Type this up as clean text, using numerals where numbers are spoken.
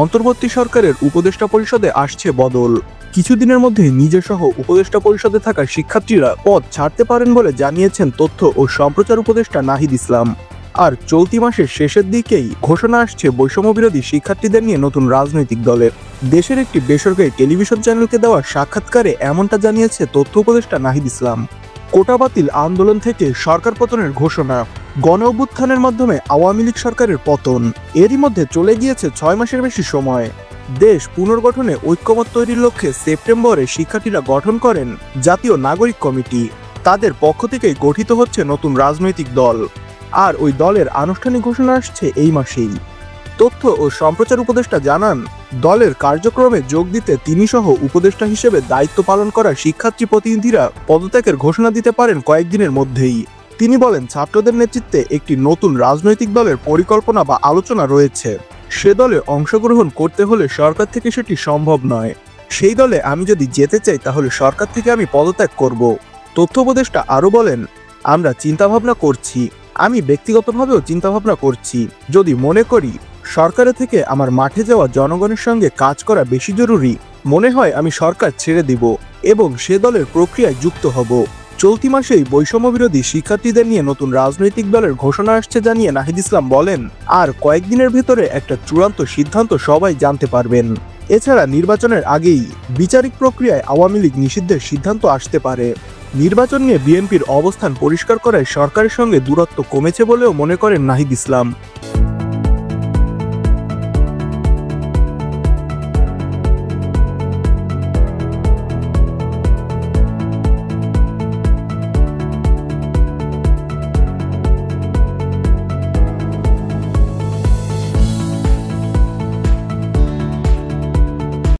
অন্তর্বর্তী সরকারের উপদেষ্টা পরিষদে আসছে বদল। কিছুদিনের মধ্যে নিজেসহ উপদেষ্টা পরিষদে থাকা শিক্ষার্থীরা পদ ছাড়তে পারেন বলে জানিয়েছেন তথ্য ও সম্প্রচার উপদেষ্টা নাহিদ ইসলাম। আর চলতি মাসের শেষের দিকেই ঘোষণা আসছে বৈষম্যবিরোধী শিক্ষার্থীদের নিয়ে নতুন রাজনৈতিক দলের। দেশের একটি বেসরকারি টেলিভিশন চ্যানেলকে দেওয়া সাক্ষাৎকারে এমনটা জানিয়েছে তথ্য উপদেষ্টা নাহিদ ইসলাম। কোটা বাতিল আন্দোলন থেকে সরকার পতনের ঘোষণা, গণ অভ্যুত্থানের মাধ্যমে আওয়ামী লীগ সরকারের পতন, এরই মধ্যে চলে গিয়েছে 6 মাসের বেশি সময়। দেশ পুনর্গঠনে ঐক্যমত তৈরির লক্ষ্যে সেপ্টেম্বরে শিক্ষার্থীরা গঠন করেন জাতীয় নাগরিক কমিটি। তাদের পক্ষ থেকেই গঠিত হচ্ছে নতুন রাজনৈতিক দল, আর ওই দলের আনুষ্ঠানিক ঘোষণা আসছে এই মাসেই। তথ্য ও সম্প্রচার উপদেষ্টা জানান, দলের কার্যক্রমে যোগ দিতে তিনি সহ উপদেষ্টা হিসেবে দায়িত্ব পালন করা শিক্ষার্থী প্রতিনিধিরা পদত্যাগের ঘোষণা দিতে পারেন কয়েকদিনের মধ্যেই। তিনি বলেন, ছাত্রদের নেতৃত্বে একটি নতুন রাজনৈতিক দলের পরিকল্পনা বা আলোচনা রয়েছে। সে দলে অংশগ্রহণ করতে হলে সরকার থেকে সেটি সম্ভব নয়। সেই দলে আমি যদি যেতে চাই তাহলে সরকার থেকে আমি পদত্যাগ করব। তথ্য উপদেষ্টা আরও বলেন, আমরা চিন্তাভাবনা করছি, আমি ব্যক্তিগতভাবেও চিন্তাভাবনা করছি। যদি মনে করি সরকারের থেকে আমার মাঠে যাওয়া জনগণের সঙ্গে কাজ করা বেশি জরুরি, মনে হয় আমি সরকার ছেড়ে দিব এবং সে দলের প্রক্রিয়ায় যুক্ত হব। চলতি মাসেই বৈষম্যবিরোধী শিক্ষার্থীদের নিয়ে নতুন রাজনৈতিক দলের ঘোষণা আসছে জানিয়ে নাহিদ ইসলাম বলেন, আর কয়েকদিনের ভেতরে একটা চূড়ান্ত সিদ্ধান্ত সবাই জানতে পারবেন। এছাড়া নির্বাচনের আগেই বিচারিক প্রক্রিয়ায় আওয়ামী লীগ নিষিদ্ধের সিদ্ধান্ত আসতে পারে। নির্বাচন নিয়ে বিএনপির অবস্থান পরিষ্কার করায় সরকারের সঙ্গে দূরত্ব কমেছে বলেও মনে করেন নাহিদ ইসলাম।